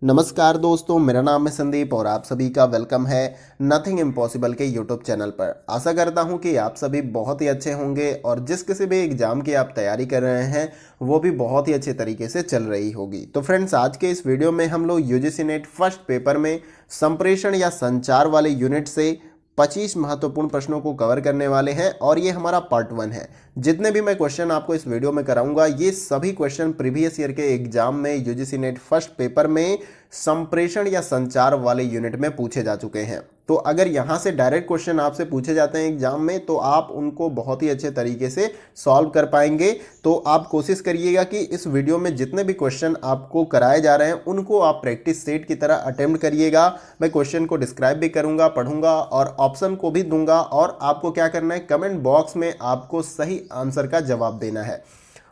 नमस्कार दोस्तों, मेरा नाम है संदीप और आप सभी का वेलकम है नथिंग इम्पॉसिबल के यूट्यूब चैनल पर। आशा करता हूं कि आप सभी बहुत ही अच्छे होंगे और जिस किसी भी एग्जाम की आप तैयारी कर रहे हैं वो भी बहुत ही अच्छे तरीके से चल रही होगी। तो फ्रेंड्स, आज के इस वीडियो में हम लोग यूजीसी नेट फर्स्ट पेपर में संप्रेषण या संचार वाले यूनिट से 25 महत्वपूर्ण प्रश्नों को कवर करने वाले हैं और ये हमारा पार्ट 1 है। जितने भी मैं क्वेश्चन आपको इस वीडियो में कराऊंगा ये सभी क्वेश्चन प्रीवियस ईयर के एग्जाम में यूजीसी नेट फर्स्ट पेपर में संप्रेषण या संचार वाले यूनिट में पूछे जा चुके हैं। तो अगर यहाँ से डायरेक्ट क्वेश्चन आपसे पूछे जाते हैं एग्जाम में तो आप उनको बहुत ही अच्छे तरीके से सॉल्व कर पाएंगे। तो आप कोशिश करिएगा कि इस वीडियो में जितने भी क्वेश्चन आपको कराए जा रहे हैं उनको आप प्रैक्टिस सेट की तरह अटेम्प्ट करिएगा। मैं क्वेश्चन को डिस्क्राइब भी करूंगा, पढ़ूंगा और ऑप्शन को भी दूंगा और आपको क्या करना है, कमेंट बॉक्स में आपको सही आंसर का जवाब देना है।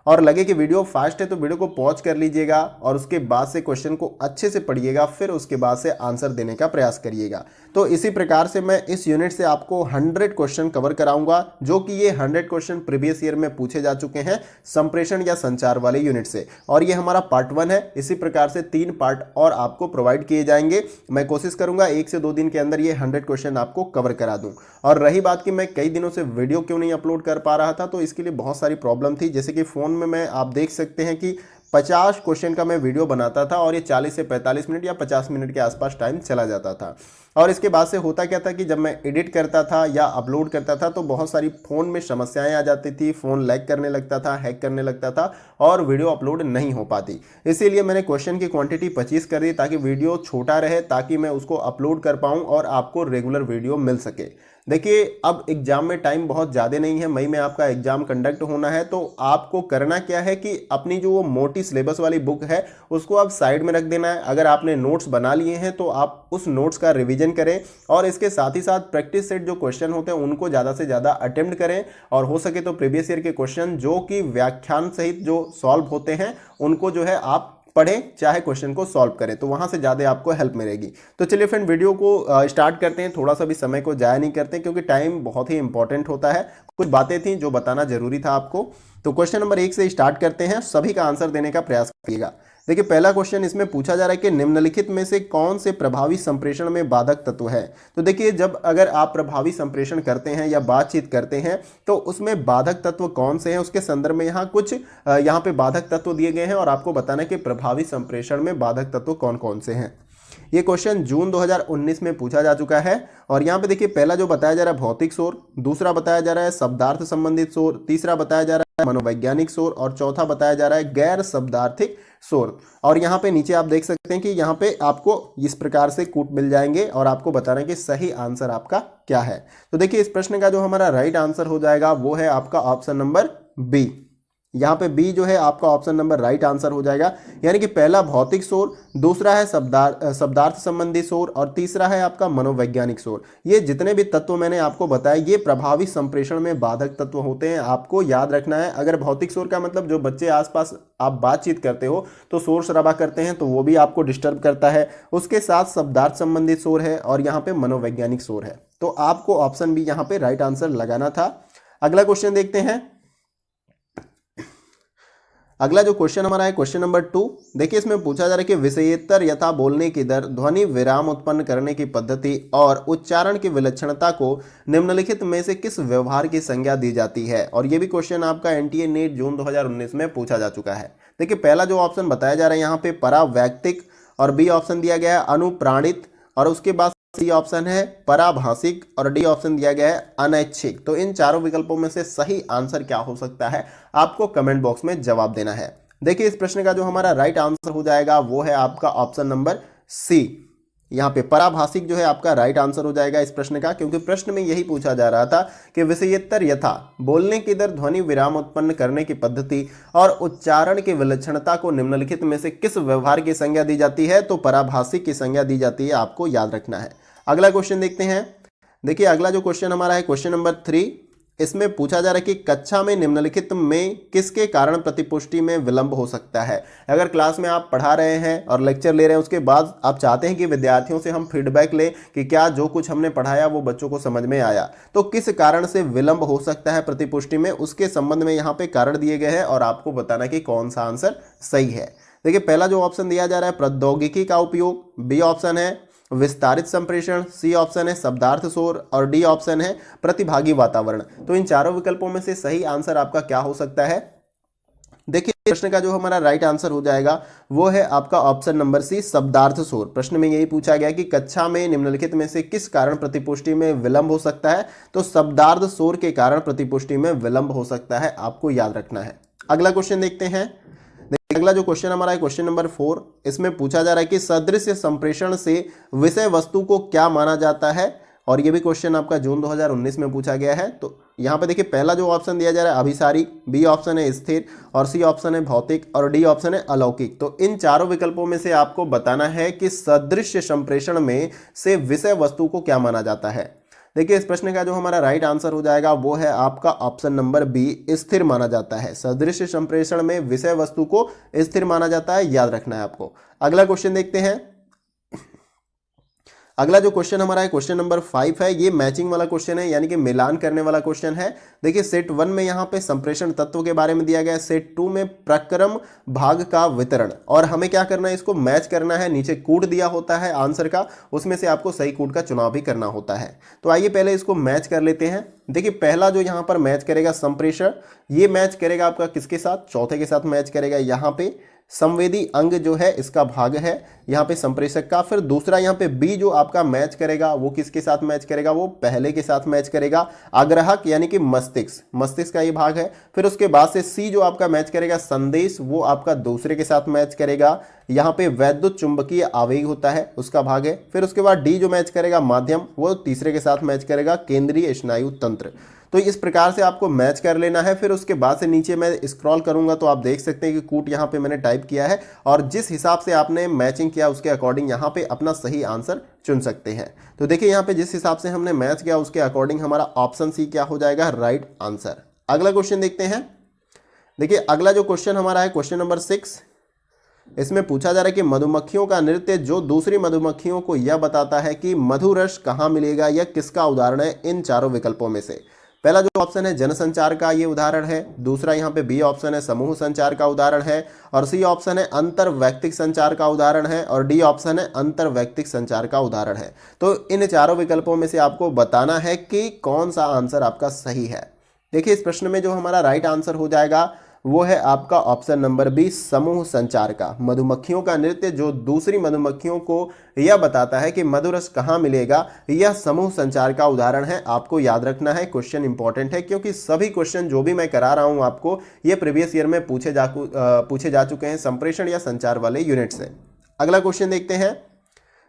और लगे कि वीडियो फास्ट है तो वीडियो को पॉज कर लीजिएगा और उसके बाद से क्वेश्चन को अच्छे से पढ़िएगा, फिर उसके बाद से आंसर देने का प्रयास करिएगा। तो इसी प्रकार से मैं इस यूनिट से आपको 100 क्वेश्चन कवर कराऊंगा, जो कि ये 100 क्वेश्चन प्रीवियस ईयर में पूछे जा चुके हैं संप्रेषण या संचार वाले यूनिट से, और ये हमारा पार्ट 1 है। इसी प्रकार से 3 पार्ट और आपको प्रोवाइड किए जाएंगे। मैं कोशिश करूंगा 1 से 2 दिन के अंदर ये 100 क्वेश्चन आपको कवर करा दूं। और रही बात कि मैं कई दिनों से वीडियो क्यों नहीं अपलोड कर पा रहा था, तो इसके लिए बहुत सारी प्रॉब्लम थी। जैसे कि फ़ोन में मैं आप देख सकते हैं कि 50 क्वेश्चन का मैं वीडियो बनाता था और ये 40 से 45 मिनट या 50 मिनट के आसपास टाइम चला जाता था। और इसके बाद से होता क्या था कि जब मैं एडिट करता था या अपलोड करता था तो बहुत सारी फ़ोन में समस्याएं आ जाती थी, फ़ोन लैग करने लगता था, हैक करने लगता था और वीडियो अपलोड नहीं हो पाती। इसीलिए मैंने क्वेश्चन की क्वांटिटी 25 कर दी ताकि वीडियो छोटा रहे, ताकि मैं उसको अपलोड कर पाऊँ और आपको रेगुलर वीडियो मिल सके। देखिए, अब एग्जाम में टाइम बहुत ज़्यादा नहीं है, मई में आपका एग्जाम कंडक्ट होना है। तो आपको करना क्या है कि अपनी जो वो मोटी सिलेबस वाली बुक है उसको आप साइड में रख देना है। अगर आपने नोट्स बना लिए हैं तो आप उस नोट्स का रिवीजन करें और इसके साथ ही साथ प्रैक्टिस सेट जो क्वेश्चन होते हैं उनको ज़्यादा से ज़्यादा अटेम्प्ट करें। और हो सके तो प्रीवियस ईयर के क्वेश्चन जो कि व्याख्यान सहित जो सॉल्व होते हैं उनको जो है आप पढ़ें, चाहे क्वेश्चन को सॉल्व करें, तो वहां से ज़्यादा आपको हेल्प मिलेगी। तो चलिए फ्रेंड, वीडियो को स्टार्ट करते हैं। थोड़ा सा भी समय को जाया नहीं करते क्योंकि टाइम बहुत ही इंपॉर्टेंट होता है। कुछ बातें थी जो बताना जरूरी था आपको। तो क्वेश्चन नंबर 1 से स्टार्ट करते हैं, सभी का आंसर देने का प्रयास करिएगा। देखिए, पहला क्वेश्चन इसमें पूछा जा रहा है कि निम्नलिखित में से कौन से प्रभावी संप्रेषण में बाधक तत्व है। तो देखिए, जब अगर आप प्रभावी संप्रेषण करते हैं या बातचीत करते हैं तो उसमें बाधक तत्व कौन से हैं, उसके संदर्भ में यहाँ कुछ यहाँ पे बाधक तत्व दिए गए हैं और आपको बताना है कि प्रभावी संप्रेषण में बाधक तत्व कौन कौन से हैं। ये क्वेश्चन जून 2019 में पूछा जा चुका है। और यहाँ पे देखिए, पहला जो बताया जा रहा है भौतिक शोर, दूसरा बताया जा रहा है शब्दार्थ संबंधित शोर, तीसरा बताया जा रहा है मनोवैज्ञानिक शोर और चौथा बताया जा रहा है गैर शब्दार्थिक शोर। और यहाँ पे नीचे आप देख सकते हैं कि यहाँ पे आपको इस प्रकार से कूट मिल जाएंगे और आपको बताना है कि सही आंसर आपका क्या है। तो देखिए, इस प्रश्न का जो हमारा राइट आंसर हो जाएगा वो है आपका ऑप्शन नंबर बी। यहाँ पे बी जो है आपका ऑप्शन नंबर राइट आंसर हो जाएगा। यानी कि पहला भौतिक शोर, दूसरा है शब्दार्थ संबंधी शोर और तीसरा है आपका मनोवैज्ञानिक शोर। ये जितने भी तत्व मैंने आपको बताए ये प्रभावी संप्रेषण में बाधक तत्व होते हैं, आपको याद रखना है। अगर भौतिक शोर का मतलब जो बच्चे आसपास आप बातचीत करते हो तो शोर शराबा करते हैं तो वो भी आपको डिस्टर्ब करता है। उसके साथ शब्दार्थ संबंधित शोर है और यहाँ पे मनोवैज्ञानिक शोर है। तो आपको ऑप्शन बी यहाँ पे राइट आंसर लगाना था। अगला क्वेश्चन देखते हैं। अगला जो क्वेश्चन हमारा है क्वेश्चन नंबर 2। देखिए, इसमें पूछा जा रहा है कि विषयेत्तर यथा बोलने की दर, ध्वनि विराम उत्पन्न करने की पद्धति और उच्चारण की विलक्षणता को निम्नलिखित में से किस व्यवहार की संज्ञा दी जाती है। और ये भी क्वेश्चन आपका एनटीए नीट जून 2019 में पूछा जा चुका है। देखिए, पहला जो ऑप्शन बताया जा रहा है यहाँ पे परावैक्तिक और बी ऑप्शन दिया गया है अनुप्राणित और उसके बाद सी ऑप्शन है पराभाषिक और डी ऑप्शन दिया गया है अनैच्छिक। तो इन चारों विकल्पों में से सही आंसर क्या हो सकता है, आपको कमेंट बॉक्स में जवाब देना है। देखिए, इस प्रश्न का जो हमारा राइट आंसर हो जाएगा वो है आपका ऑप्शन नंबर सी। यहाँ पे पराभाषिक जो है आपका राइट आंसर हो जाएगा इस प्रश्न का, क्योंकि प्रश्न में यही पूछा जा रहा था कि विषयेत्तर यथा बोलने की दर, ध्वनि विराम उत्पन्न करने की पद्धति और उच्चारण की विलक्षणता को निम्नलिखित में से किस व्यवहार की संज्ञा दी जाती है। तो पराभाषिक की संज्ञा दी जाती है, आपको याद रखना है। अगला क्वेश्चन देखते हैं। देखिए, अगला जो क्वेश्चन हमारा है क्वेश्चन नंबर 3। इसमें पूछा जा रहा है कि कक्षा में निम्नलिखित में किसके कारण प्रतिपुष्टि में विलंब हो सकता है। अगर क्लास में आप पढ़ा रहे हैं और लेक्चर ले रहे हैं, उसके बाद आप चाहते हैं कि विद्यार्थियों से हम फीडबैक लें कि क्या जो कुछ हमने पढ़ाया वो बच्चों को समझ में आया, तो किस कारण से विलंब हो सकता है प्रतिपुष्टि में, उसके संबंध में यहाँ पे कारण दिए गए हैं और आपको बताना कि कौन सा आंसर सही है। देखिए पहला जो ऑप्शन दिया जा रहा है प्रौद्योगिकी का उपयोग, बी ऑप्शन है विस्तारित संप्रेषण, सी ऑप्शन है शब्दार्थ शोर और डी ऑप्शन है प्रतिभागी वातावरण। तो इन चारों विकल्पों में से सही आंसर आपका क्या हो सकता है। देखिए प्रश्न का जो हमारा राइट आंसर हो जाएगा वो है आपका ऑप्शन नंबर सी शब्दार्थ शोर। प्रश्न में यही पूछा गया कि कक्षा में निम्नलिखित में से किस कारण प्रतिपुष्टि में विलंब हो सकता है, तो शब्दार्थ शोर के कारण प्रतिपुष्टि में विलंब हो सकता है, आपको याद रखना है। अगला क्वेश्चन देखते हैं। अगला जो क्वेश्चन हमारा है क्वेश्चन नंबर 4, इसमें पूछा जा रहा है कि सदृश्य संप्रेषण से विषय वस्तु को क्या माना जाता है, और ये भी क्वेश्चन आपका जून 2019 में पूछा गया है। तो यहाँ पे देखिए पहला जो ऑप्शन दिया जा रहा है अभिसारी, बी ऑप्शन है स्थिर और सी ऑप्शन है भौतिक और डी ऑप्शन है अलौकिक। तो इन चारों विकल्पों में से आपको बताना है कि सदृश्य संप्रेषण में से विषय वस्तु को क्या माना जाता है। देखिए इस प्रश्न का जो हमारा राइट आंसर हो जाएगा वो है आपका ऑप्शन नंबर बी स्थिर माना जाता है। सदृश्य संप्रेषण में विषय वस्तु को स्थिर माना जाता है, याद रखना है आपको। अगला क्वेश्चन देखते हैं। अगला जो क्वेश्चन हमारा है क्वेश्चन नंबर 5 है, ये मैचिंग वाला क्वेश्चन है, यानी कि मिलान करने वाला क्वेश्चन है। देखिए सेट 1 में यहाँ पे संप्रेषण तत्व के बारे में दिया गया है, सेट 2 में प्रक्रम भाग का वितरण, और हमें क्या करना है, इसको मैच करना है। नीचे कूट दिया होता है आंसर का, उसमें से आपको सही कूट का चुनाव भी करना होता है। तो आइए पहले इसको मैच कर लेते हैं। देखिए पहला जो यहाँ पर मैच करेगा संप्रेषण, ये मैच करेगा आपका किसके साथ, चौथे के साथ मैच करेगा। यहाँ पे संवेदी अंग जो है इसका भाग है यहाँ पे संप्रेषक का। फिर दूसरा यहाँ पे बी जो आपका मैच करेगा वो किसके साथ मैच करेगा, वो पहले के साथ मैच करेगा, आग्राहक यानी कि मस्तिष्क का ये भाग है। फिर उसके बाद से सी जो आपका मैच करेगा संदेश, वो आपका दूसरे के साथ मैच करेगा। यहाँ पे वैद्युत चुंबकीय आवेग होता है उसका भाग है। फिर उसके बाद डी जो मैच करेगा माध्यम, वो तीसरे के साथ मैच करेगा केंद्रीय स्नायु तंत्र। तो इस प्रकार से आपको मैच कर लेना है। फिर उसके बाद से नीचे मैं स्क्रॉल करूंगा तो आप देख सकते हैं कि कूट यहाँ पे मैंने टाइप किया है, और जिस हिसाब से आपने मैचिंग किया उसके अकॉर्डिंग यहाँ पे अपना सही आंसर चुन सकते हैं। तो देखिए यहाँ पे जिस हिसाब से हमने मैच किया उसके अकॉर्डिंग हमारा ऑप्शन सी क्या हो जाएगा, राइट आंसर। अगला क्वेश्चन देखते हैं। देखिए अगला जो क्वेश्चन हमारा है क्वेश्चन नंबर 6, इसमें पूछा जा रहा है कि मधुमक्खियों का नृत्य जो दूसरी मधुमक्खियों को यह बताता है कि मधुरस कहाँ मिलेगा, यह किसका उदाहरण है इन चारों विकल्पों में से। पहला जो ऑप्शन है जनसंचार का ये उदाहरण है, दूसरा यहाँ पे बी ऑप्शन है समूह संचार का उदाहरण है, और सी ऑप्शन है अंतर वैयक्तिक संचार का उदाहरण है, और डी ऑप्शन है अंतर वैयक्तिक संचार का उदाहरण है। तो इन चारों विकल्पों में से आपको बताना है कि कौन सा आंसर आपका सही है। देखिए इस प्रश्न में जो हमारा राइट आंसर हो जाएगा वो है आपका ऑप्शन नंबर बी समूह संचार का। मधुमक्खियों का नृत्य जो दूसरी मधुमक्खियों को यह बताता है कि मधुरस कहाँ मिलेगा, यह समूह संचार का उदाहरण है। आपको याद रखना है, क्वेश्चन इंपॉर्टेंट है क्योंकि सभी क्वेश्चन जो भी मैं करा रहा हूं आपको ये प्रीवियस ईयर में पूछे जा चुके हैं संप्रेषण या संचार वाले यूनिट से। अगला क्वेश्चन देखते हैं।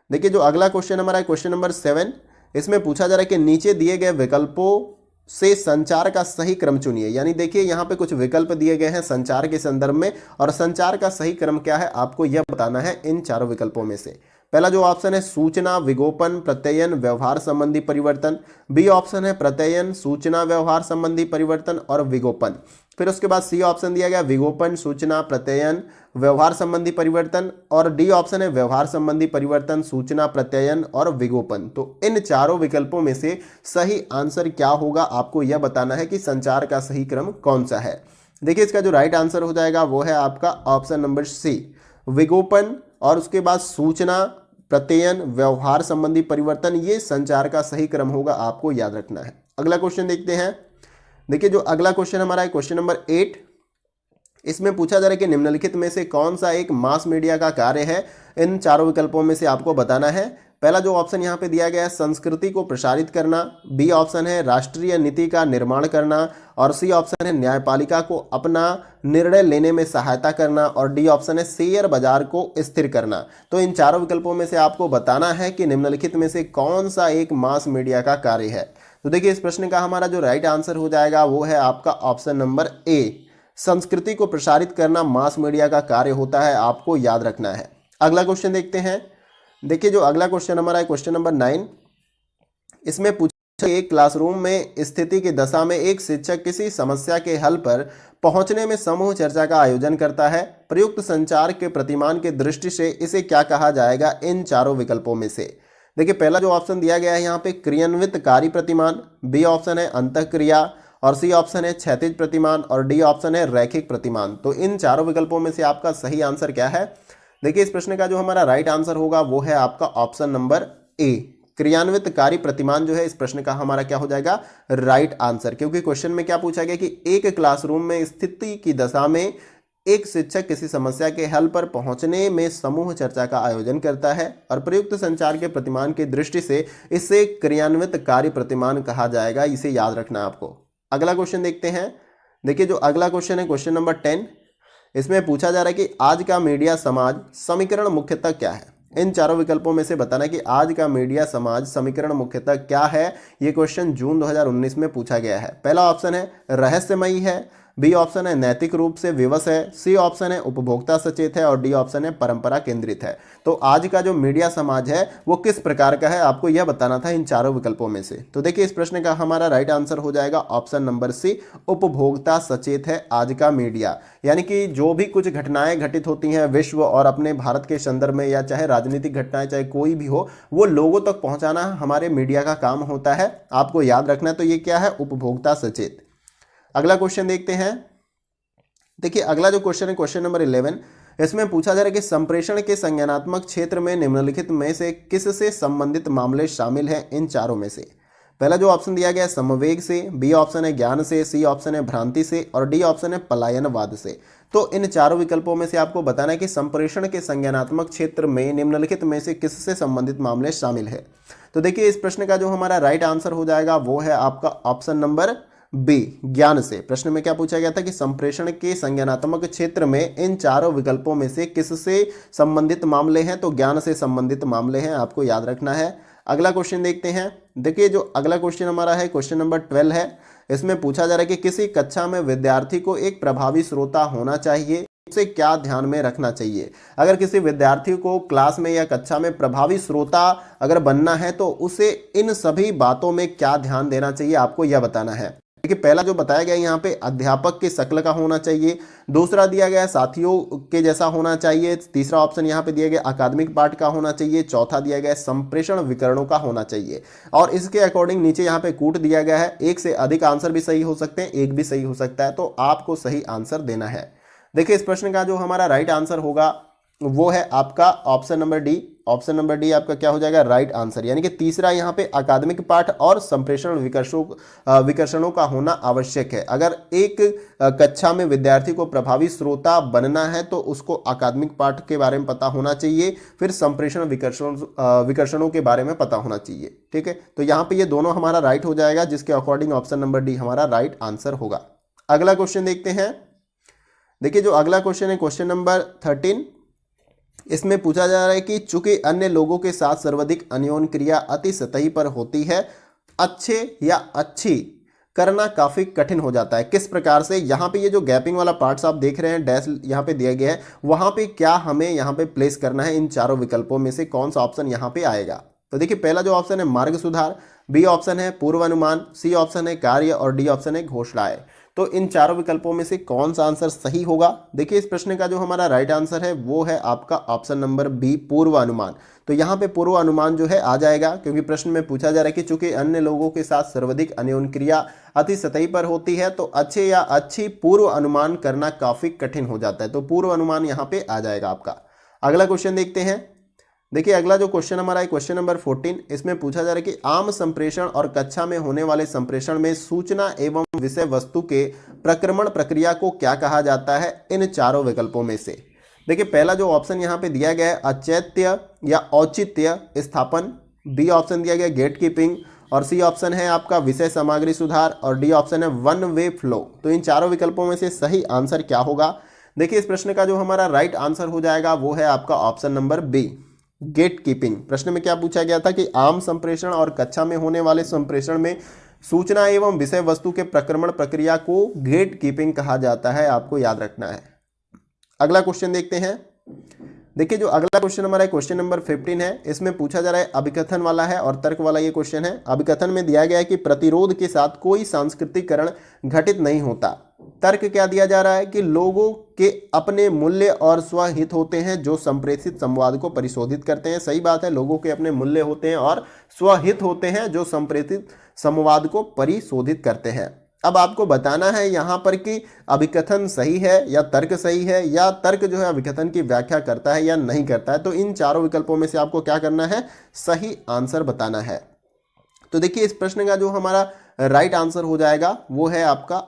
देखिए जो अगला क्वेश्चन हमारा है क्वेश्चन नंबर 7, इसमें पूछा जा रहा है कि नीचे दिए गए विकल्पों से संचार का सही क्रम चुनिए। यानी देखिए यहाँ पे कुछ विकल्प दिए गए हैं संचार के संदर्भ में, और संचार का सही क्रम क्या है आपको यह बताना है इन चारों विकल्पों में से। पहला जो ऑप्शन है सूचना विगोपन प्रत्ययन व्यवहार संबंधी परिवर्तन, बी ऑप्शन है प्रत्ययन सूचना व्यवहार संबंधी परिवर्तन और विगोपन। फिर उसके बाद सी ऑप्शन दिया गया विगोपन सूचना प्रत्ययन व्यवहार संबंधी परिवर्तन, और डी ऑप्शन है व्यवहार संबंधी परिवर्तन सूचना प्रत्ययन और विगोपन। तो इन चारों विकल्पों में से सही आंसर क्या होगा आपको यह बताना है कि संचार का सही क्रम कौन सा है। देखिए इसका जो राइट आंसर हो जाएगा वो है आपका ऑप्शन नंबर सी विगोपन, और उसके बाद सूचना प्रत्ययन व्यवहार संबंधी परिवर्तन, ये संचार का सही क्रम होगा, आपको याद रखना है। अगला क्वेश्चन देखते हैं। देखिए जो अगला क्वेश्चन हमारा है क्वेश्चन नंबर 8, इसमें पूछा जा रहा है कि निम्नलिखित में से कौन सा एक मास मीडिया का कार्य है, इन चारों विकल्पों में से आपको बताना है। पहला जो ऑप्शन यहाँ पे दिया गया है संस्कृति को प्रसारित करना, बी ऑप्शन है राष्ट्रीय नीति का निर्माण करना, और सी ऑप्शन है न्यायपालिका को अपना निर्णय लेने में सहायता करना, और डी ऑप्शन है शेयर बाजार को स्थिर करना। तो इन चारों विकल्पों में से आपको बताना है कि निम्नलिखित में से कौन सा एक मास मीडिया का कार्य है। तो देखिए इस प्रश्न का हमारा जो राइट आंसर हो जाएगा वो है आपका ऑप्शन नंबर ए संस्कृति को प्रसारित करना मास मीडिया का कार्य होता है, आपको याद रखना है। अगला क्वेश्चन देखते हैं। देखिए जो अगला क्वेश्चन हमारा है क्वेश्चन नंबर 9, इसमें एक क्लासरूम में स्थिति की दशा में एक शिक्षक किसी समस्या के हल पर पहुंचने में समूह चर्चा का आयोजन करता है। प्रयुक्त संचार के प्रतिमान की दृष्टि से इसे क्या कहा जाएगा इन चारों विकल्पों में से? देखिए पहला जो ऑप्शन दिया गया है यहाँ पे क्रियान्वितकारी प्रतिमान, बी ऑप्शन है अंतःक्रिया, और सी ऑप्शन है क्षैतिज प्रतिमान, और डी ऑप्शन है रैखिक प्रतिमान। तो इन चारों विकल्पों में से आपका सही आंसर क्या है? देखिए इस प्रश्न का जो हमारा राइट आंसर होगा वो है आपका ऑप्शन नंबर ए, क्रियान्वितकारी प्रतिमान जो है इस प्रश्न का हमारा क्या हो जाएगा? Right answer. क्योंकि क्वेश्चन में क्या पूछा गया कि एक क्लासरूम में स्थिति की दशा में एक शिक्षक किसी समस्या के हल पर पहुंचने में समूह चर्चा का आयोजन करता है और प्रयुक्त संचार के प्रतिमान की दृष्टि से इसे क्रियान्वित कार्य प्रतिमान कहा जाएगा। इसे याद रखना आपको। अगला क्वेश्चन देखते हैं। देखिए जो अगला क्वेश्चन है क्वेश्चन नंबर 10, इसमें पूछा जा रहा है कि आज का मीडिया समाज समीकरण मुख्यतः क्या है? इन चारों विकल्पों में से बताना कि आज का मीडिया समाज समीकरण मुख्यतः क्या है। ये क्वेश्चन जून 2019 में पूछा गया है। पहला ऑप्शन है रहस्यमयी है, बी ऑप्शन है नैतिक रूप से विवश है, सी ऑप्शन है उपभोक्ता सचेत है, और डी ऑप्शन है परंपरा केंद्रित है। तो आज का जो मीडिया समाज है वो किस प्रकार का है, आपको यह बताना था इन चारों विकल्पों में से। तो देखिए इस प्रश्न का हमारा राइट आंसर हो जाएगा ऑप्शन नंबर सी, उपभोक्ता सचेत है आज का मीडिया। यानी कि जो भी कुछ घटनाएं घटित होती हैं विश्व और अपने भारत के संदर्भ में, या चाहे राजनीतिक घटनाएं चाहे कोई भी हो, वो लोगों तक पहुंचाना हमारे मीडिया का काम होता है। आपको याद रखना है। तो ये क्या है? उपभोक्ता सचेत। अगला क्वेश्चन देखते हैं। देखिए अगला जो क्वेश्चन है क्वेश्चन नंबर 11, इसमें पूछा जा रहा है कि संप्रेषण के संज्ञानात्मक क्षेत्र में निम्नलिखित में से किससे संबंधित मामले शामिल हैं इन चारों में से? पहला जो ऑप्शन दिया गया है समवेग से, बी ऑप्शन है ज्ञान से, सी ऑप्शन है भ्रांति से, और डी ऑप्शन है पलायनवाद से। तो इन चारों विकल्पों में से आपको बताना है कि संप्रेषण के संज्ञानात्मक क्षेत्र में निम्नलिखित में से किससे संबंधित मामले शामिल है। तो देखिए इस प्रश्न का जो हमारा राइट आंसर हो जाएगा वो है आपका ऑप्शन नंबर बी, ज्ञान से। प्रश्न में क्या पूछा गया था कि संप्रेषण के संज्ञानात्मक क्षेत्र में इन चारों विकल्पों में से किससे संबंधित मामले हैं? तो ज्ञान से संबंधित मामले हैं, आपको याद रखना है। अगला क्वेश्चन देखते हैं। देखिए जो अगला क्वेश्चन हमारा है क्वेश्चन नंबर 12 है। इसमें पूछा जा रहा है कि किसी कक्षा में विद्यार्थी को एक प्रभावी श्रोता होना चाहिए, उसे क्या ध्यान में रखना चाहिए? अगर किसी विद्यार्थी को क्लास में या कक्षा में प्रभावी श्रोता अगर बनना है तो उसे इन सभी बातों में क्या ध्यान देना चाहिए, आपको यह बताना है। देखिए पहला जो बताया गया यहाँ पे अध्यापक की शक्ल का होना चाहिए, दूसरा दिया गया साथियों के जैसा होना चाहिए, तीसरा ऑप्शन यहाँ पे दिया गया अकादमिक पाठ का होना चाहिए, चौथा दिया गया संप्रेषण विकरणों का होना चाहिए। और इसके अकॉर्डिंग नीचे यहाँ पे कूट दिया गया है। एक से अधिक आंसर भी सही हो सकते हैं, एक भी सही हो सकता है, तो आपको सही आंसर देना है। देखिए इस प्रश्न का जो हमारा राइट आंसर होगा वो है आपका option number D. Option number D आपका क्या हो जाएगा? Right answer. यानी कि तीसरा यहाँ पे अकादमिक पाठ और संप्रेषण विकर्षणों का होना आवश्यक है। अगर एक कक्षा में विद्यार्थी को प्रभावी श्रोता बनना है तो उसको अकादमिक पाठ के बारे में पता होना चाहिए, फिर संप्रेषण विकर्षणों के बारे में पता होना चाहिए। ठीक है, तो यहाँ पे ये दोनों हमारा राइट हो जाएगा, जिसके अकॉर्डिंग ऑप्शन नंबर डी हमारा राइट आंसर होगा। अगला क्वेश्चन देखते हैं। देखिए जो अगला क्वेश्चन है क्वेश्चन नंबर 13, इसमें पूछा जा रहा है कि चूंकि अन्य लोगों के साथ सर्वाधिक अन्योन्य क्रिया अति सतही पर होती है, अच्छे या अच्छी करना काफ़ी कठिन हो जाता है। किस प्रकार से? यहाँ पे ये जो गैपिंग वाला पार्ट्स आप देख रहे हैं, डैश यहाँ पे दिया गया है, वहाँ पे क्या हमें यहाँ पे प्लेस करना है? इन चारों विकल्पों में से कौन सा ऑप्शन यहाँ पे आएगा? तो देखिए पहला जो ऑप्शन है मार्ग सुधार, बी ऑप्शन है पूर्वानुमान, सी ऑप्शन है कार्य, और डी ऑप्शन है घोषणाएं। तो इन चारों विकल्पों में से कौन सा आंसर सही होगा? देखिए इस प्रश्न का जो हमारा राइट आंसर है वो है आपका ऑप्शन नंबर बी, पूर्वानुमान। तो यहाँ पे पूर्वानुमान जो है आ जाएगा, क्योंकि प्रश्न में पूछा जा रहा है कि चूंकि अन्य लोगों के साथ सर्वाधिक अन्योन्य क्रिया अति सतही पर होती है तो अच्छे या अच्छी पूर्व अनुमान करना काफी कठिन हो जाता है। तो पूर्व अनुमान यहाँ पे आ जाएगा आपका। अगला क्वेश्चन देखते हैं। देखिए अगला जो क्वेश्चन हमारा है क्वेश्चन नंबर 14, इसमें पूछा जा रहा है कि आम संप्रेषण और कक्षा में होने वाले संप्रेषण में सूचना एवं विषय वस्तु के प्रक्रमण प्रक्रिया को क्या कहा जाता है इन चारों विकल्पों में से? देखिए पहला जो ऑप्शन यहाँ पे दिया गया है औचित्य या औचित्य स्थापन, बी ऑप्शन दिया गया गेट कीपिंग, और सी ऑप्शन है आपका विषय सामग्री सुधार, और डी ऑप्शन है वन वे फ्लो। तो इन चारों विकल्पों में से सही आंसर क्या होगा? देखिए इस प्रश्न का जो हमारा राइट आंसर हो जाएगा वो है आपका option number B, gate keeping. प्रश्न में क्या पूछा गया था कि आम संप्रेषण और कक्षा में होने वाले संप्रेषण में सूचना एवं विषय वस्तु के प्रक्रमण प्रक्रिया को गेट कीपिंग कहा जाता है, आपको याद रखना है। अगला क्वेश्चन देखते हैं। देखिए जो अगला क्वेश्चन हमारा क्वेश्चन नंबर 15 है, इसमें पूछा जा रहा है अभिकथन वाला है और तर्क वाला ये क्वेश्चन है। अभिकथन में दिया गया है कि प्रतिरोध के साथ कोई सांस्कृतिकरण घटित नहीं होता। तर्क क्या दिया जा रहा है कि लोगों के अपने मूल्य और स्वहित होते हैं जो संप्रेषित संवाद को परिशोधित करते हैं। सही बात है, लोगों के अपने मूल्य होते हैं और स्वहित होते हैं जो संप्रेषित संवाद को परिशोधित करते हैं। अब आपको बताना है यहाँ पर कि अभिकथन सही है या तर्क सही है, या तर्क जो है अभिकथन की व्याख्या करता है या नहीं करता है। तो इन चारों विकल्पों में से आपको क्या करना है, सही आंसर बताना है। तो देखिए इस प्रश्न का जो हमारा राइट आंसर हो जाएगा वो है आपका,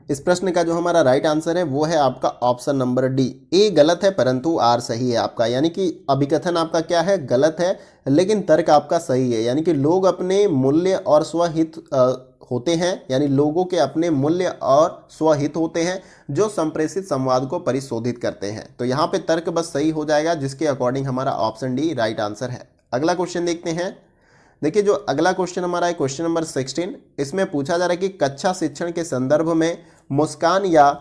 इस प्रश्न का जो हमारा राइट आंसर है वो है आपका ऑप्शन नंबर डी। ए गलत है परंतु आर सही है आपका, यानी कि अभिकथन आपका क्या है, गलत है, लेकिन तर्क आपका सही है। यानी कि लोग अपने मूल्य और स्वहित होते हैं, यानी लोगों के अपने मूल्य और स्वहित होते हैं जो संप्रेषित संवाद को परिशोधित करते हैं। तो यहाँ पे तर्क बस सही हो जाएगा, जिसके अकॉर्डिंग हमारा ऑप्शन डी राइट आंसर है। अगला क्वेश्चन देखते हैं। देखिए जो अगला क्वेश्चन हमारा है क्वेश्चन नंबर 16, इसमें पूछा जा रहा है कि कक्षा शिक्षण के संदर्भ में मुस्कान या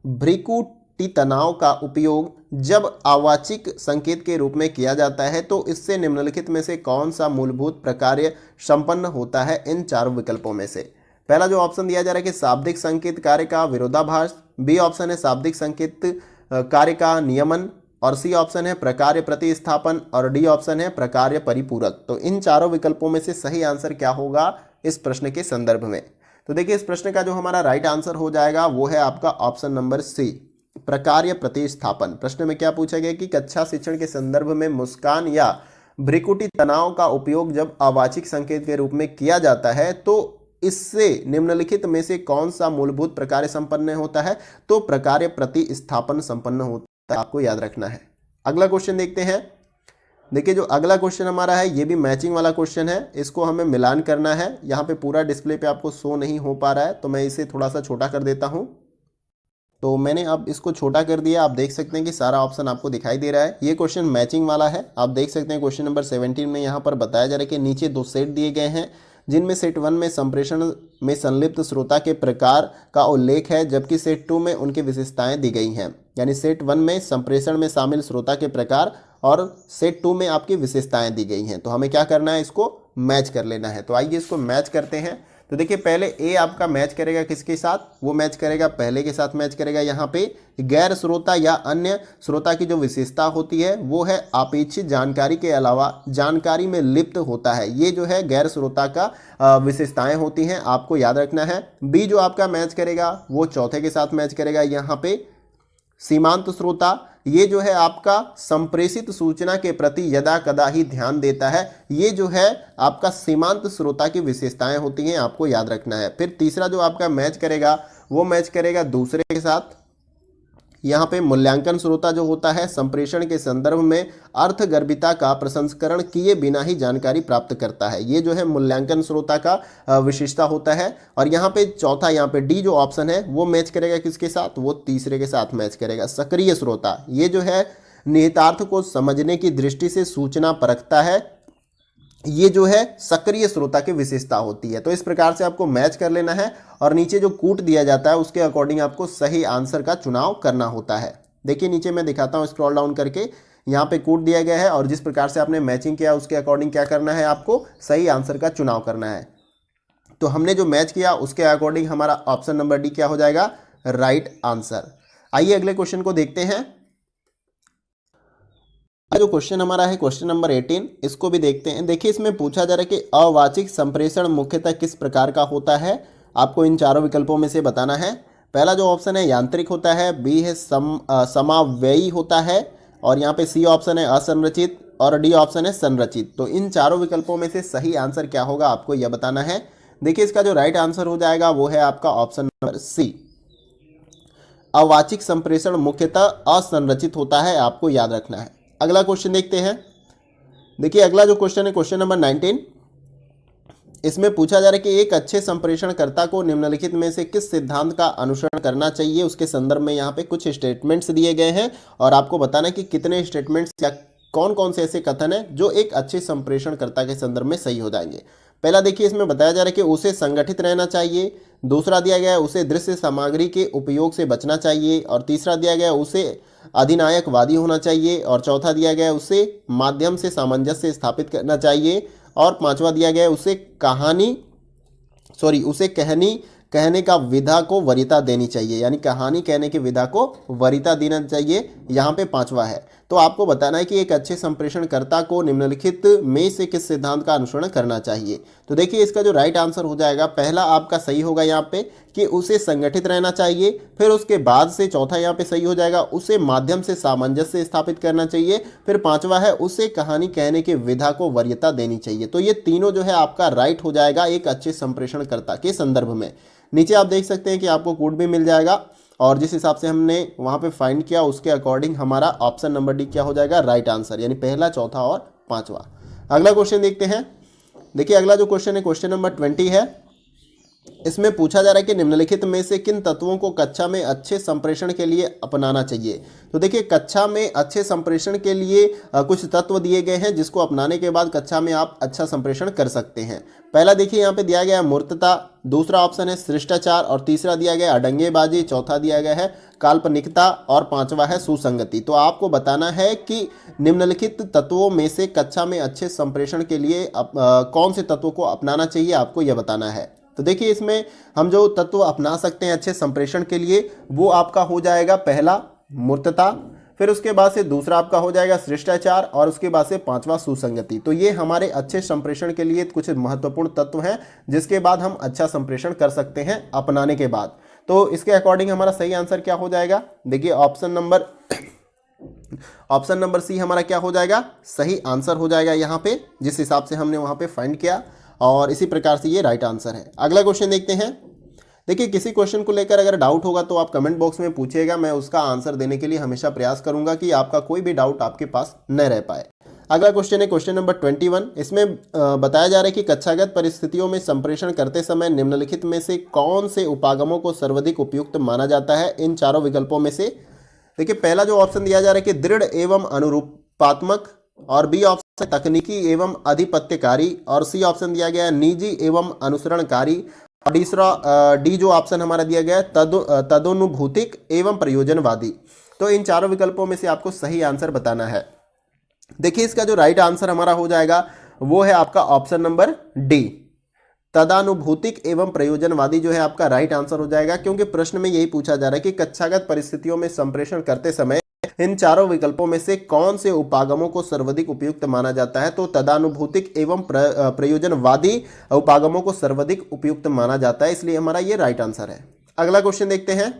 भ्रिकुटी तनाव का उपयोग जब अवाचिक संकेत के रूप में किया जाता है तो इससे निम्नलिखित में से कौन सा मूलभूत प्रकार्य संपन्न होता है इन चारों विकल्पों में से। पहला जो ऑप्शन दिया जा रहा है कि शाब्दिक संकेत कार्य का विरोधाभास, बी ऑप्शन है शाब्दिक संकेत कार्य का नियमन, और सी ऑप्शन है प्रकार्य प्रतिस्थापन, और डी ऑप्शन है प्रकार्य परिपूरक। तो इन चारों विकल्पों में से सही आंसर क्या होगा इस प्रश्न के संदर्भ में। तो देखिए इस प्रश्न का जो हमारा राइट आंसर हो जाएगा वो है आपका ऑप्शन नंबर सी, प्रकार्य प्रतिस्थापन। प्रश्न में क्या पूछा गया कि कक्षा शिक्षण के संदर्भ में मुस्कान या भ्रिकुटी तनाव का उपयोग जब अवाचिक संकेत के रूप में किया जाता है तो इससे निम्नलिखित में से कौन सा मूलभूत प्रकार्य संपन्न होता है, तो प्रकार्य प्रतिस्थापन संपन्न होता है, आपको याद रखना है। अगला क्वेश्चन देखते हैं। देखिए जो अगला क्वेश्चन हमारा है ये भी मैचिंग वाला क्वेश्चन है, इसको हमें मिलान करना है। यहाँ पे पूरा डिस्प्ले पे आपको शो नहीं हो पा रहा है तो मैं इसे थोड़ा सा छोटा कर देता हूँ। तो मैंने अब इसको छोटा कर दिया, आप देख सकते हैं कि सारा ऑप्शन आपको दिखाई दे रहा है। ये क्वेश्चन मैचिंग वाला है, आप देख सकते हैं क्वेश्चन नंबर 17 में यहाँ पर बताया जा रहा है कि नीचे दो सेट दिए गए हैं जिनमें सेट 1 में संप्रेषण में संलिप्त श्रोता के प्रकार का उल्लेख है, जबकि सेट 2 में उनकी विशेषताएं दी गई हैं। यानी सेट 1 में संप्रेषण में शामिल श्रोता के प्रकार और सेट 2 में आपकी विशेषताएं दी गई हैं। तो हमें क्या करना है, इसको मैच कर लेना है। तो आइए इसको मैच करते हैं। तो देखिए पहले ए आपका मैच करेगा किसके साथ, वो मैच करेगा पहले के साथ मैच करेगा। यहाँ पे गैर श्रोता या अन्य श्रोता की जो विशेषता होती है वो है अपेक्षित जानकारी के अलावा जानकारी में लिप्त होता है। ये जो है गैर श्रोता का विशेषताएं होती हैं, आपको याद रखना है। बी जो आपका मैच करेगा वो चौथे के साथ मैच करेगा। यहाँ पे सीमांत श्रोता, ये जो है आपका संप्रेषित सूचना के प्रति यदा कदा ही ध्यान देता है। ये जो है आपका सीमांत श्रोता की विशेषताएं होती हैं, आपको याद रखना है। फिर तीसरा जो आपका मैच करेगा वो मैच करेगा दूसरे के साथ। यहाँ पे मूल्यांकन श्रोता जो होता है संप्रेषण के संदर्भ में अर्थगर्भिता का प्रसंस्करण किए बिना ही जानकारी प्राप्त करता है। ये जो है मूल्यांकन श्रोता का विशेषता होता है। और यहाँ पे चौथा, यहाँ पे डी जो ऑप्शन है वो मैच करेगा किसके साथ, वो तीसरे के साथ मैच करेगा, सक्रिय श्रोता। ये जो है निहितार्थ को समझने की दृष्टि से सूचना परखता है, ये जो है सक्रिय श्रोता की विशेषता होती है। तो इस प्रकार से आपको मैच कर लेना है और नीचे जो कूट दिया जाता है उसके अकॉर्डिंग आपको सही आंसर का चुनाव करना होता है। देखिए नीचे मैं दिखाता हूँ स्क्रॉल डाउन करके, यहाँ पे कूट दिया गया है और जिस प्रकार से आपने मैचिंग किया उसके अकॉर्डिंग क्या करना है, आपको सही आंसर का चुनाव करना है। तो हमने जो मैच किया उसके अकॉर्डिंग हमारा ऑप्शन नंबर डी क्या हो जाएगा, राइट आंसर। आइए अगले क्वेश्चन को देखते हैं। जो क्वेश्चन हमारा है क्वेश्चन नंबर 18, इसको भी देखते हैं। देखिए इसमें पूछा जा रहा है कि अवाचिक संप्रेषण मुख्यतः किस प्रकार का होता है, आपको इन चारों विकल्पों में से बताना है। पहला जो ऑप्शन है यांत्रिक होता है, बी है समाव्ययी होता है, और यहाँ पे सी ऑप्शन है असंरचित, और डी ऑप्शन है संरचित। तो इन चारों विकल्पों में से सही आंसर क्या होगा आपको यह बताना है। देखिए इसका जो राइट आंसर हो जाएगा वो है आपका ऑप्शन नंबर सी, अवाचिक संप्रेषण मुख्यतः असंरचित होता है, आपको याद रखना है। अगला क्वेश्चन देखते हैं। देखिए अगला जो क्वेश्चन है क्वेश्चन नंबर 19, इसमें पूछा जा रहा है कि एक अच्छे संप्रेषणकर्ता को निम्नलिखित में से किस सिद्धांत का अनुसरण करना चाहिए। उसके संदर्भ में यहाँ पे कुछ स्टेटमेंट्स दिए गए हैं और आपको बताना है कि कितने स्टेटमेंट्स या कौन कौन से ऐसे कथन हैं जो एक अच्छे संप्रेषणकर्ता के संदर्भ में सही हो जाएंगे। पहला देखिए इसमें बताया जा रहा है कि उसे संगठित रहना चाहिए। दूसरा दिया गया है उसे दृश्य सामग्री के उपयोग से बचना चाहिए। और तीसरा दिया गया है उसे अधिनायकवादी होना चाहिए, और चौथा दिया गया है उसे माध्यम से सामंजस्य स्थापित करना चाहिए, और पांचवा दिया गया है उसे उसे कहने का विधा को वरीयता देनी चाहिए, यानी कहानी कहने की विधा को वरीयता देना चाहिए, यहाँ पे पांचवा है। तो आपको बताना है कि एक अच्छे संप्रेषणकर्ता को निम्नलिखित में से किस सिद्धांत का अनुसरण करना चाहिए। तो देखिए इसका जो राइट आंसर हो जाएगा, पहला आपका सही होगा यहाँ पे कि उसे संगठित रहना चाहिए, फिर उसके बाद से चौथा यहाँ पे सही हो जाएगा उसे माध्यम से सामंजस्य स्थापित करना चाहिए, फिर पांचवा है उसे कहानी कहने की विधा को वरीयता देनी चाहिए। तो ये तीनों जो है आपका राइट हो जाएगा एक अच्छे संप्रेषणकर्ता के संदर्भ में। नीचे आप देख सकते हैं कि आपको कोड भी मिल जाएगा, और जिस हिसाब से हमने वहाँ पे फाइंड किया उसके अकॉर्डिंग हमारा ऑप्शन नंबर डी क्या हो जाएगा, राइट आंसर, यानी पहला, चौथा और पांचवा। अगला क्वेश्चन देखते हैं। देखिए अगला जो क्वेश्चन है क्वेश्चन नंबर 20 है। इसमें पूछा जा रहा है कि निम्नलिखित में से किन तत्वों को कक्षा में अच्छे संप्रेषण के लिए अपनाना चाहिए। तो देखिए कक्षा में अच्छे संप्रेषण के लिए कुछ तत्व दिए गए हैं जिसको अपनाने के बाद कक्षा में आप अच्छा संप्रेषण कर सकते हैं। पहला देखिए यहाँ पे दिया गया है मूर्तता, दूसरा ऑप्शन है शिष्टाचार, और तीसरा दिया गया है अडंगेबाजी, चौथा दिया गया है काल्पनिकता, और पांचवा है सुसंगति। तो आपको बताना है कि निम्नलिखित तत्वों में से कक्षा में अच्छे संप्रेषण के लिए कौन से तत्वों को अपनाना चाहिए, आपको यह बताना है। तो देखिए इसमें हम जो तत्व अपना सकते हैं अच्छे संप्रेषण के लिए वो आपका हो जाएगा पहला मूर्तता, फिर उसके बाद से दूसरा आपका हो जाएगा शिष्टाचार, और उसके बाद से पांचवा सुसंगति। तो ये हमारे अच्छे संप्रेषण के लिए कुछ महत्वपूर्ण तत्व हैं जिसके बाद हम अच्छा संप्रेषण कर सकते हैं अपनाने के बाद। तो इसके अकॉर्डिंग हमारा सही आंसर क्या हो जाएगा, देखिए ऑप्शन नंबर सी हमारा क्या हो जाएगा, सही आंसर हो जाएगा यहाँ पे, जिस हिसाब से हमने वहाँ पे फाइंड किया, और इसी प्रकार से ये राइट आंसर है। अगला क्वेश्चन देखते हैं। देखिए किसी क्वेश्चन को लेकर अगर डाउट होगा तो आप कमेंट बॉक्स में पूछिएगा, मैं उसका आंसर देने के लिए हमेशा प्रयास करूंगा कि आपका कोई भी डाउट आपके पास न रह पाए। अगला क्वेश्चन है क्वेश्चन नंबर 21। इसमें बताया जा रहा है कि कक्षागत परिस्थितियों में संप्रेषण करते समय निम्नलिखित में से कौन से उपागमों को सर्वाधिक उपयुक्त माना जाता है इन चारों विकल्पों में से। देखिए पहला जो ऑप्शन दिया जा रहा है कि दृढ़ एवं अनुरूपात्मक, और बी ऑप्शन तकनीकी एवं अधिपत्यकारी, और सी ऑप्शन दिया गया है निजी एवं अनुसरणकारी, और तीसरा डी जो ऑप्शन हमारा दिया गया है तदोनुभूतिक एवं प्रयोजनवादी। तो इन चारों विकल्पों में से आपको सही आंसर बताना है। देखिए इसका जो राइट आंसर हमारा हो जाएगा वो है आपका ऑप्शन नंबर डी, तदानुभूतिक एवं प्रयोजनवादी जो है आपका राइट आंसर हो जाएगा, क्योंकि प्रश्न में यही पूछा जा रहा है कि कक्षागत परिस्थितियों में संप्रेषण करते समय इन चारों विकल्पों में से कौन से उपागमों को सर्वाधिक उपयुक्त माना जाता है। तो तदानुभूतिक एवं प्रयोजनवादी उपागमों को सर्वाधिक उपयुक्त माना जाता है, इसलिए हमारा ये राइट आंसर है। अगला क्वेश्चन देखते हैं।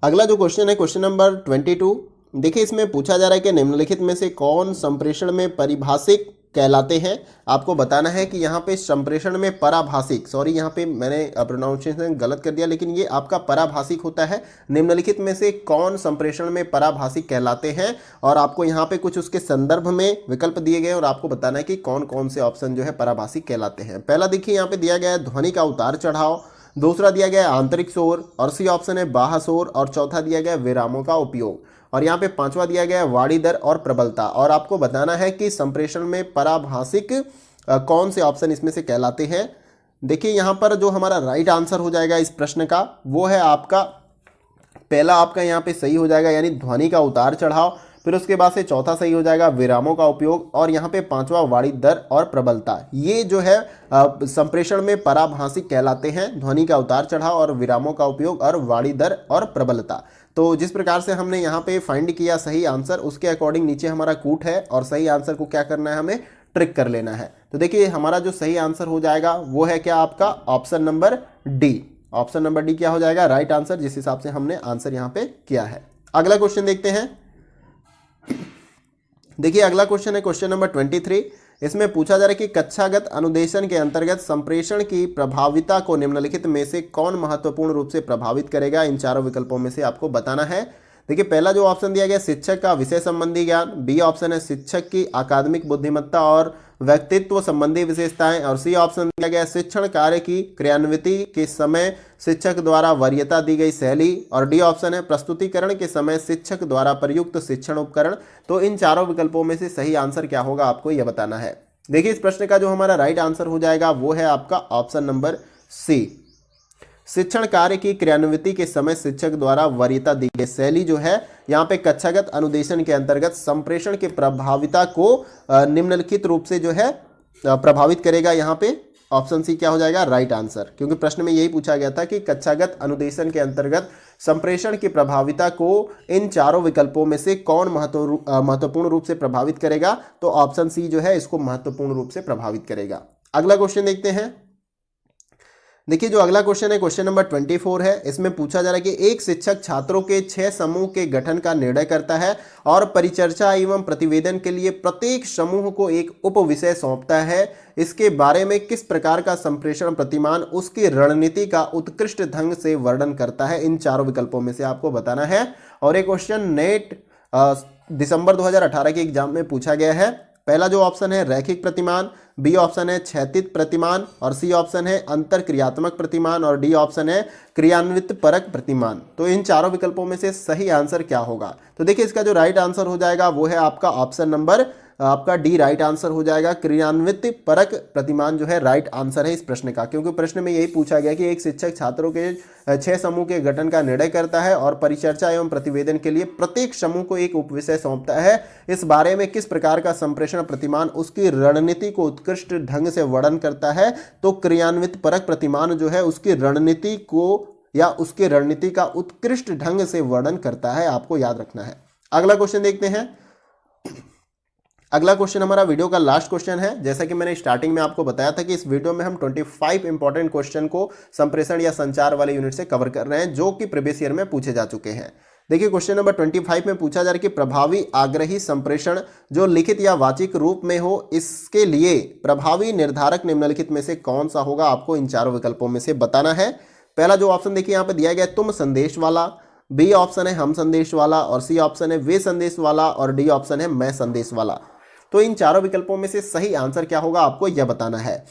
अगला जो क्वेश्चन है क्वेश्चन नंबर 22। देखिए इसमें पूछा जा रहा है कि निम्नलिखित में से कौन संप्रेषण में परिभाषिक कहलाते हैं। आपको बताना है कि यहाँ पे संप्रेषण में पराभाषिक, सॉरी यहाँ पे मैंने प्रोनाउंसिएशन गलत कर दिया, लेकिन ये आपका पराभाषिक होता है। निम्नलिखित में से कौन संप्रेषण में पराभाषिक कहलाते हैं, और आपको यहाँ पे कुछ उसके संदर्भ में विकल्प दिए गए और आपको बताना है कि कौन कौन से ऑप्शन जो है पराभाषिक कहलाते हैं। पहला देखिए यहाँ पे दिया गया है ध्वनि का उतार चढ़ाव, दूसरा दिया गया है आंतरिक शोर, और सी ऑप्शन है बाह्य शोर, और चौथा दिया गया है विरामों का उपयोग, और यहाँ पे पांचवा दिया गया है वाणी दर और प्रबलता। और आपको बताना है कि संप्रेषण में पराभाषिक कौन से ऑप्शन इसमें से कहलाते हैं। देखिए यहाँ पर जो हमारा राइट आंसर हो जाएगा इस प्रश्न का वो है आपका पहला, आपका यहाँ पे सही हो जाएगा, यानी ध्वनि का उतार चढ़ाव, फिर उसके बाद से चौथा सही हो जाएगा विरामों का उपयोग, और यहाँ पे पांचवा वाणी दर और प्रबलता। ये जो है संप्रेषण में पराभाषिक कहलाते हैं, ध्वनि का उतार चढ़ाव और विरामों का उपयोग और वाणी दर और प्रबलता। तो जिस प्रकार से हमने यहाँ पे फाइंड किया सही आंसर, उसके अकॉर्डिंग नीचे हमारा कूट है, और सही आंसर को क्या करना है, हमें ट्रिक कर लेना है। तो देखिए हमारा जो सही आंसर हो जाएगा वो है क्या, आपका option number D. Option number D क्या हो जाएगा, राइट आंसर, जिस हिसाब से हमने आंसर यहाँ पे किया है। अगला क्वेश्चन देखते हैं। देखिए अगला क्वेश्चन है क्वेश्चन नंबर 23। इसमें पूछा जा रहा है कि कक्षागत अनुदेशन के अंतर्गत संप्रेषण की प्रभाविता को निम्नलिखित में से कौन महत्वपूर्ण रूप से प्रभावित करेगा। इन चारों विकल्पों में से आपको बताना है। देखिए पहला जो ऑप्शन दिया गया शिक्षक का विषय संबंधी ज्ञान, बी ऑप्शन है शिक्षक की अकादमिक बुद्धिमत्ता और व्यक्तित्व संबंधी विशेषताएं, और सी ऑप्शन दिया गया शिक्षण कार्य की क्रियान्विति के समय शिक्षक द्वारा वरीयता दी गई शैली, और डी ऑप्शन है प्रस्तुतिकरण के समय शिक्षक द्वारा प्रयुक्त शिक्षण उपकरण। तो इन चारों विकल्पों में से सही आंसर क्या होगा, आपको यह बताना है। देखिए इस प्रश्न का जो हमारा राइट आंसर हो जाएगा वो है आपका ऑप्शन नंबर सी, शिक्षण कार्य की क्रियान्विति के समय शिक्षक द्वारा वरीयता दी गई शैली जो है यहाँ पे कक्षागत अनुदेशन के अंतर्गत संप्रेषण की प्रभाविता को निम्नलिखित रूप से जो है प्रभावित करेगा। यहाँ पे ऑप्शन सी क्या हो जाएगा, राइट आंसर, क्योंकि प्रश्न में यही पूछा गया था कि कक्षागत अनुदेशन के अंतर्गत संप्रेषण की प्रभाविता को इन चारों विकल्पों में से कौन महत्वपूर्ण रूप से प्रभावित करेगा, तो ऑप्शन सी जो है इसको महत्वपूर्ण रूप से प्रभावित करेगा। अगला क्वेश्चन देखते हैं। देखिए जो अगला क्वेश्चन है क्वेश्चन नंबर 24 है। इसमें पूछा जा रहा है कि एक शिक्षक छात्रों के 6 समूह के गठन का निर्णय करता है और परिचर्चा एवं प्रतिवेदन के लिए प्रत्येक समूह को एक उप विषय सौंपता है। इसके बारे में किस प्रकार का संप्रेषण प्रतिमान उसकी रणनीति का उत्कृष्ट ढंग से वर्णन करता है, इन चारों विकल्पों में से आपको बताना है। और ये क्वेश्चन नेट दिसंबर 2018 के एग्जाम में पूछा गया है। पहला जो ऑप्शन है रैखिक प्रतिमान, बी ऑप्शन है क्षैतिज प्रतिमान, और सी ऑप्शन है अंतर क्रियात्मक प्रतिमान, और डी ऑप्शन है क्रियान्वित परक प्रतिमान। तो इन चारों विकल्पों में से सही आंसर क्या होगा, तो देखिए इसका जो राइट आंसर हो जाएगा वो है आपका ऑप्शन नंबर आपका डी राइट आंसर हो जाएगा। क्रियान्वित परक प्रतिमान जो है राइट आंसर है इस प्रश्न का, क्योंकि प्रश्न में यही पूछा गया कि एक शिक्षक छात्रों के 6 समूह के गठन का निर्णय करता है और परिचर्चा एवं प्रतिवेदन के लिए प्रत्येक समूह को एक उपविषय सौंपता है। इस बारे में किस प्रकार का संप्रेषण प्रतिमान उसकी रणनीति को उत्कृष्ट ढंग से वर्णन करता है, तो क्रियान्वित परक प्रतिमान जो है उसकी रणनीति को या उसकी रणनीति का उत्कृष्ट ढंग से वर्णन करता है, आपको याद रखना है। अगला क्वेश्चन देखते हैं। अगला क्वेश्चन हमारा वीडियो का लास्ट क्वेश्चन है। जैसा कि मैंने स्टार्टिंग में आपको बताया था कि इस वीडियो में हम 25 इंपॉर्टेंट क्वेश्चन को संप्रेषण या संचार वाले यूनिट से कवर कर रहे हैं, जो कि प्रीवियस ईयर में पूछे जा चुके हैं। देखिए क्वेश्चन नंबर 25 में पूछा जा रहा है कि प्रभावी आग्रही संप्रेषण जो लिखित या वाचिक रूप में हो, इसके लिए प्रभावी निर्धारक निम्नलिखित में से कौन सा होगा, आपको इन चारों विकल्पों में से बताना है। पहला जो ऑप्शन देखिए यहाँ पे दिया गया है तुम संदेश वाला, बी ऑप्शन है हम संदेश वाला, और सी ऑप्शन है वे संदेश वाला, और डी ऑप्शन है मैं संदेश वाला। तो इन चारों विकल्पों में से सही आंसर क्या होगा, आपको यह बताना है।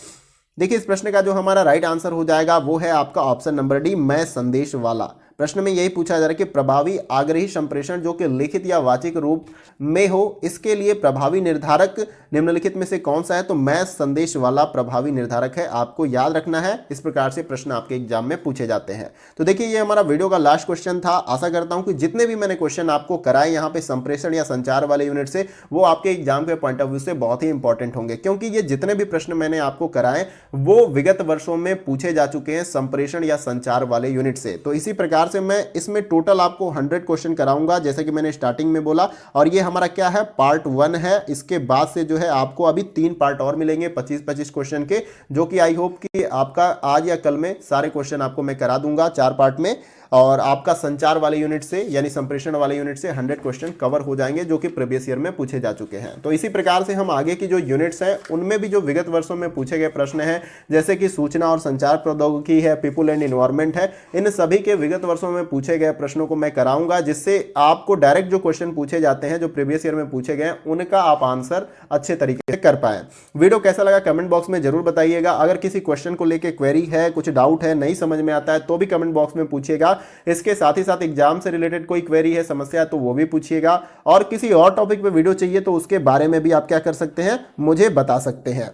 देखिए इस प्रश्न का जो हमारा राइट आंसर हो जाएगा वो है आपका ऑप्शन नंबर डी मैं संदेश वाला। प्रश्न में यही पूछा जा रहा है कि प्रभावी आग्रही संप्रेषण जो कि लिखित या वाचिक रूप में हो, इसके लिए प्रभावी निर्धारक निम्नलिखित में से कौन सा है, तो मैं संदेश वाला प्रभावी निर्धारक है, आपको याद रखना है। इस प्रकार से प्रश्न आपके एग्जाम में पूछे जाते हैं। तो देखिए ये हमारा वीडियो का लास्ट क्वेश्चन था। आशा करता हूं कि जितने भी मैंने क्वेश्चन आपको कराए यहाँ पे संप्रेषण या संचार वाले यूनिट से, वो आपके एग्जाम के पॉइंट ऑफ व्यू से बहुत ही इंपॉर्टेंट होंगे, क्योंकि ये जितने भी प्रश्न मैंने आपको कराए वो विगत वर्षों में पूछे जा चुके हैं संप्रेषण या संचार वाले यूनिट से। तो इसी प्रकार से मैं इसमें टोटल आपको 100 क्वेश्चन कराऊंगा, जैसे कि मैंने स्टार्टिंग में बोला। और ये हमारा क्या है, पार्ट 1 है। इसके बाद से जो है आपको अभी 3 पार्ट और मिलेंगे 25-25 क्वेश्चन के, जो कि आई होप कि आपका आज या कल में सारे क्वेश्चन आपको मैं करा दूंगा 4 पार्ट में। और आपका संचार वाले यूनिट से यानी संप्रेषण वाले यूनिट से 100 क्वेश्चन कवर हो जाएंगे, जो कि प्रीवियस ईयर में पूछे जा चुके हैं। तो इसी प्रकार से हम आगे की जो यूनिट्स हैं उनमें भी जो विगत वर्षों में पूछे गए प्रश्न हैं, जैसे कि सूचना और संचार प्रौद्योगिकी है, पीपुल एंड एनवायरमेंट है, इन सभी के विगत वर्षों में पूछे गए प्रश्नों को मैं कराऊंगा, जिससे आपको डायरेक्ट जो क्वेश्चन पूछे जाते हैं जो प्रीवियस ईयर में पूछे गए उनका आप आंसर अच्छे तरीके से कर पाए। वीडियो कैसा लगा कमेंट बॉक्स में जरूर बताइएगा। अगर किसी क्वेश्चन को लेकर क्वेरी है, कुछ डाउट है, नहीं समझ में आता है, तो भी कमेंट बॉक्स में पूछिएगा। इसके साथ ही साथ एग्जाम से रिलेटेड कोई क्वेरी है, समस्या है, तो वो भी पूछिएगा। और किसी और टॉपिक पे वीडियो चाहिए तो उसके बारे में भी आप क्या कर सकते हैं, मुझे बता सकते हैं।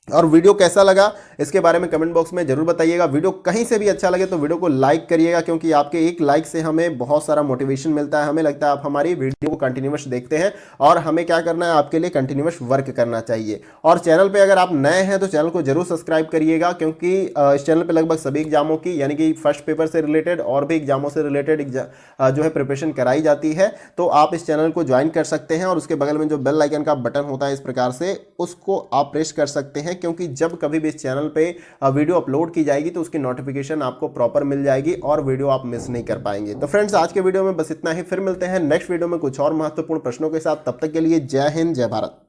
और वीडियो कैसा लगा इसके बारे में कमेंट बॉक्स में जरूर बताइएगा। वीडियो कहीं से भी अच्छा लगे तो वीडियो को लाइक करिएगा, क्योंकि आपके एक लाइक से हमें बहुत सारा मोटिवेशन मिलता है। हमें लगता है आप हमारी वीडियो को कंटिन्यूअस देखते हैं, और हमें क्या करना है, आपके लिए कंटिन्यूअस वर्क करना चाहिए। और चैनल पे अगर आप नए हैं तो चैनल को जरूर सब्सक्राइब करिएगा, क्योंकि इस चैनल पर लगभग सभी एग्जामों की यानी कि फर्स्ट पेपर से रिलेटेड और भी एग्जामों से रिलेटेड जो है प्रिपरेशन कराई जाती है। तो आप इस चैनल को ज्वाइन कर सकते हैं, और उसके बगल में जो बेल आइकन का बटन होता है इस प्रकार से, उसको आप प्रेस कर सकते हैं, क्योंकि जब कभी भी इस चैनल पे वीडियो अपलोड की जाएगी तो उसकी नोटिफिकेशन आपको प्रॉपर मिल जाएगी और वीडियो आप मिस नहीं कर पाएंगे। तो फ्रेंड्स आज के वीडियो में बस इतना ही, फिर मिलते हैं नेक्स्ट वीडियो में कुछ और महत्वपूर्ण प्रश्नों के साथ। तब तक के लिए जय हिंद, जय भारत।